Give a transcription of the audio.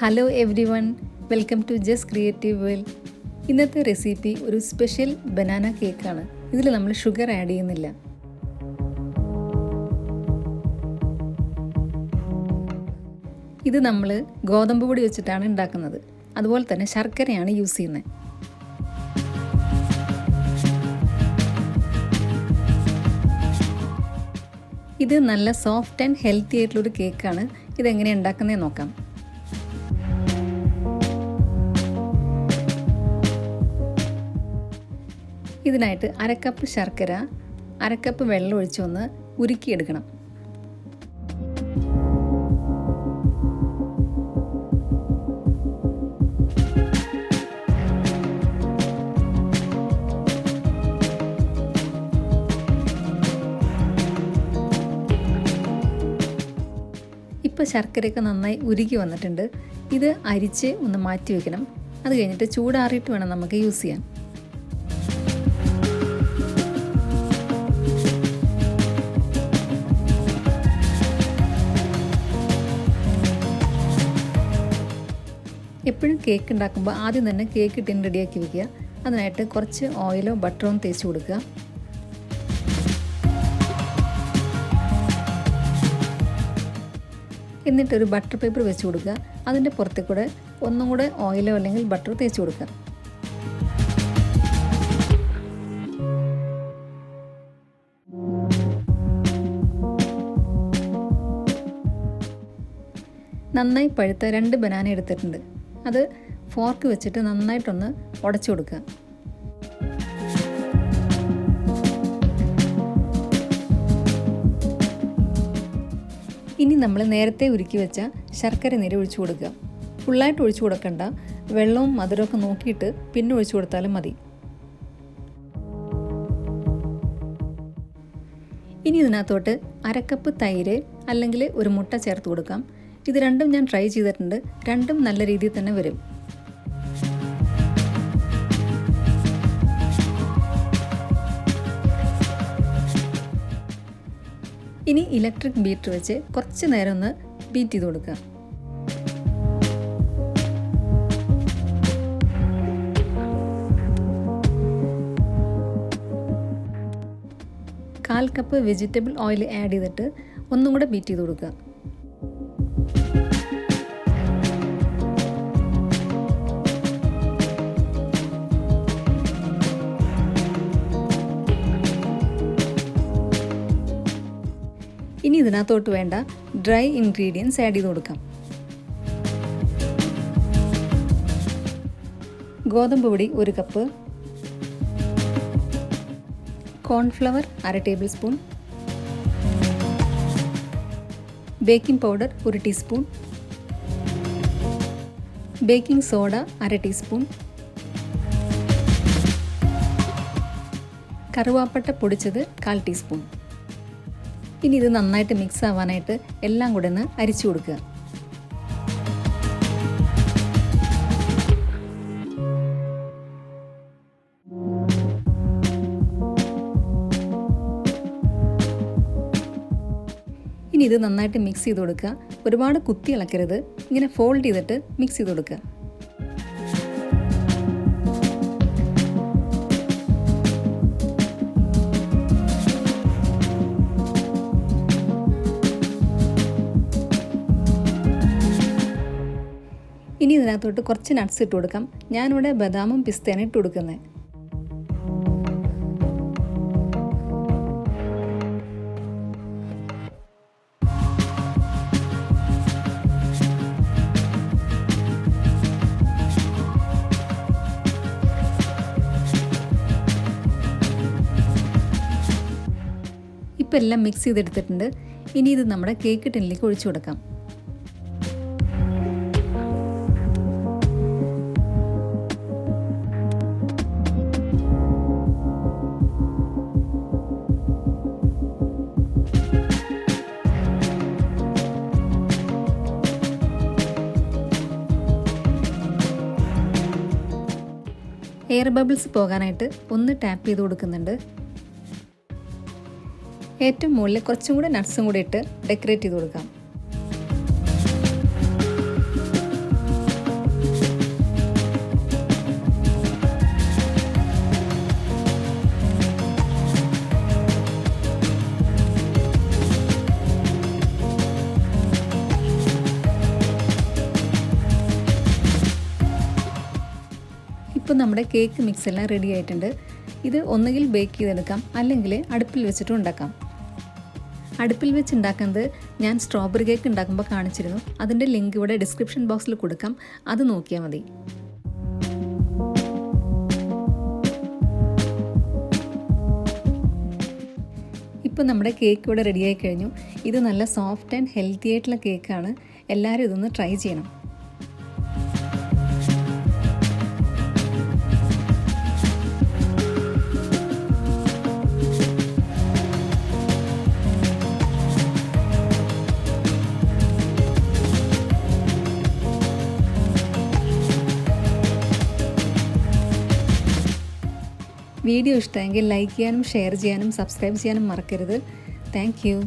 Hello everyone, welcome to just creative world. ഇന്നത്തെ recipe ഒരു special banana കേക്കാണ്. ഇതിൽ നമ്മൾ ഷുഗർ ആഡ് ചെയ്യുന്നില്ല. ഇത് നമ്മൾ ഗോതമ്പ് പൊടി വെച്ചിട്ടാണ് ഉണ്ടാക്കുന്നത്. അതുപോലെ തന്നെ ശർക്കരയാണ് യൂസ് ചെയ്യുന്നത്. ഇത് നല്ല സോഫ്റ്റ് ആൻഡ് ഹെൽത്തി ആയിട്ടുള്ളൊരു കേക്കാണ്. ഇതെങ്ങനെ ഉണ്ടാക്കുന്നതെന്ന് നോക്കാം. ഇതിനായിട്ട് അരക്കപ്പ് ശർക്കര, അരക്കപ്പ് വെള്ളം ഒഴിച്ചൊന്ന് ഉരുക്കിയെടുക്കണം. ഇപ്പോൾ ശർക്കരയൊക്കെ നന്നായി ഉരുക്കി വന്നിട്ടുണ്ട്. ഇത് അരിച്ച് ഒന്ന് മാറ്റി വയ്ക്കണം. അത് കഴിഞ്ഞിട്ട് ചൂടാറിയിട്ട് വേണം നമുക്ക് യൂസ് ചെയ്യാൻ. എപ്പോഴും കേക്ക് ഉണ്ടാക്കുമ്പോൾ ആദ്യം തന്നെ കേക്ക് ടിൻ റെഡിയാക്കി വയ്ക്കുക. അതിനായിട്ട് കുറച്ച് ഓയിലോ ബട്ടറോ തേച്ച് കൊടുക്കുക. എന്നിട്ടൊരു ബട്ടർ പേപ്പർ വെച്ച് കൊടുക്കുക. അതിൻ്റെ പുറത്തെ കൂടെ ഒന്നും കൂടെ ഓയിലോ അല്ലെങ്കിൽ ബട്ടറോ തേച്ച് കൊടുക്കുക. നന്നായി പഴുത്ത 2 ബനാന എടുത്തിട്ടുണ്ട്. അത് ഫോർക്ക് വെച്ചിട്ട് നന്നായിട്ടൊന്ന് ഉടച്ചു കൊടുക്കുക. ഇനി നമ്മൾ നേരത്തെ ഉരുക്കി വെച്ച ശർക്കര നീര് ഒഴിച്ചു കൊടുക്കുക. ഫുള്ളായിട്ട് ഒഴിച്ചു കൊടുക്കണ്ട, വെള്ളവും മധുരമൊക്കെ നോക്കിയിട്ട് പിന്നെ ഒഴിച്ചു കൊടുത്താലും മതി. ഇനി ഇതിനകത്തോട്ട് അരക്കപ്പ് തൈര് അല്ലെങ്കിൽ ഒരു മുട്ട ചേർത്ത് കൊടുക്കാം. ഇത് രണ്ടും ഞാൻ ട്രൈ ചെയ്തിട്ടുണ്ട്. രണ്ടും നല്ല രീതിയിൽ തന്നെ വരും. ഇനി ഇലക്ട്രിക് ബീറ്റർ വെച്ച് കുറച്ച് നേരം ഒന്ന് ബീറ്റ് ചെയ്ത് കൊടുക്കുക. കാൽ കപ്പ് വെജിറ്റബിൾ ഓയിൽ ആഡ് ചെയ്തിട്ട് ഒന്നും കൂടെ ബീറ്റ് ചെയ്ത് കൊടുക്കുക. ഇനി ഇതിനകത്തോട്ട് വേണ്ട ഡ്രൈ ഇൻഗ്രീഡിയൻസ് ആഡ് ചെയ്ത് കൊടുക്കാം. ഗോതമ്പ് പൊടി 1 cup, cornflour 1/2 table spoon, baking powder 1 teaspoon, baking soda 1/2 teaspoon, കറുവാപ്പട്ട പൊടിച്ചത് 1/4 ടീസ്പൂൺ. ഇനി ഇത് നന്നായിട്ട് മിക്സ് ആവാനായിട്ട് എല്ലാം കൂടെ ഒന്ന് അരിച്ചു കൊടുക്കുക. ഇനി ഇത് നന്നായിട്ട് മിക്സ് ചെയ്ത് കൊടുക്കുക. ഒരുപാട് കുത്തി ഇളക്കരുത്. ഇങ്ങനെ ഫോൾഡ് ചെയ്തിട്ട് മിക്സ് ചെയ്ത് കൊടുക്കുക. ഇനി ഇതിനകത്തോട്ട് കുറച്ച് നട്ട്സ് ഇട്ട് കൊടുക്കാം. ഞാനിവിടെ ബദാമും പിസ്തയാണ് ഇട്ട് കൊടുക്കുന്നത്. ഇപ്പോൾ എല്ലാം മിക്സ് ചെയ്തെടുത്തിട്ടുണ്ട്. ഇനി ഇത് നമ്മുടെ കേക്ക് ടിന്നിലേക്ക് ഒഴിച്ചു കൊടുക്കാം. എയർ ബബിൾസ് പോകാനായിട്ട് ഒന്ന് ടാപ്പ് ചെയ്ത് കൊടുക്കുന്നുണ്ട്. ഏറ്റവും മുകളിൽ കുറച്ചും കൂടെ നട്ട്സും കൂടി ഇട്ട് ഡെക്കറേറ്റ് ചെയ്ത് കൊടുക്കാം. ഇപ്പോൾ നമ്മുടെ കേക്ക് മിക്സ് എല്ലാം റെഡി ആയിട്ടുണ്ട്. ഇത് ഒന്നുകിൽ ബേക്ക് ചെയ്തെടുക്കാം, അല്ലെങ്കിൽ അടുപ്പിൽ വെച്ചിട്ടും ഉണ്ടാക്കാം. അടുപ്പിൽ വെച്ച് ഉണ്ടാക്കുന്നത് ഞാൻ സ്ട്രോബെറി കേക്ക് ഉണ്ടാക്കുമ്പോൾ കാണിച്ചിരുന്നു. അതിൻ്റെ ലിങ്ക് ഇവിടെ ഡിസ്ക്രിപ്ഷൻ ബോക്സിൽ കൊടുക്കാം, അത് നോക്കിയാൽ മതി. ഇപ്പോൾ നമ്മുടെ കേക്ക് ഇവിടെ റെഡിയായി കഴിഞ്ഞു. ഇത് നല്ല സോഫ്റ്റ് ആൻഡ് ഹെൽത്തി ആയിട്ടുള്ള കേക്കാണ്. എല്ലാവരും ഇതൊന്ന് ട്രൈ ചെയ്യണം. വീഡിയോ ഇഷ്ടമെങ്കിൽ ലൈക്ക് ചെയ്യാനും ഷെയർ ചെയ്യാനും സബ്സ്ക്രൈബ് ചെയ്യാനും മറക്കരുത്. Thank you.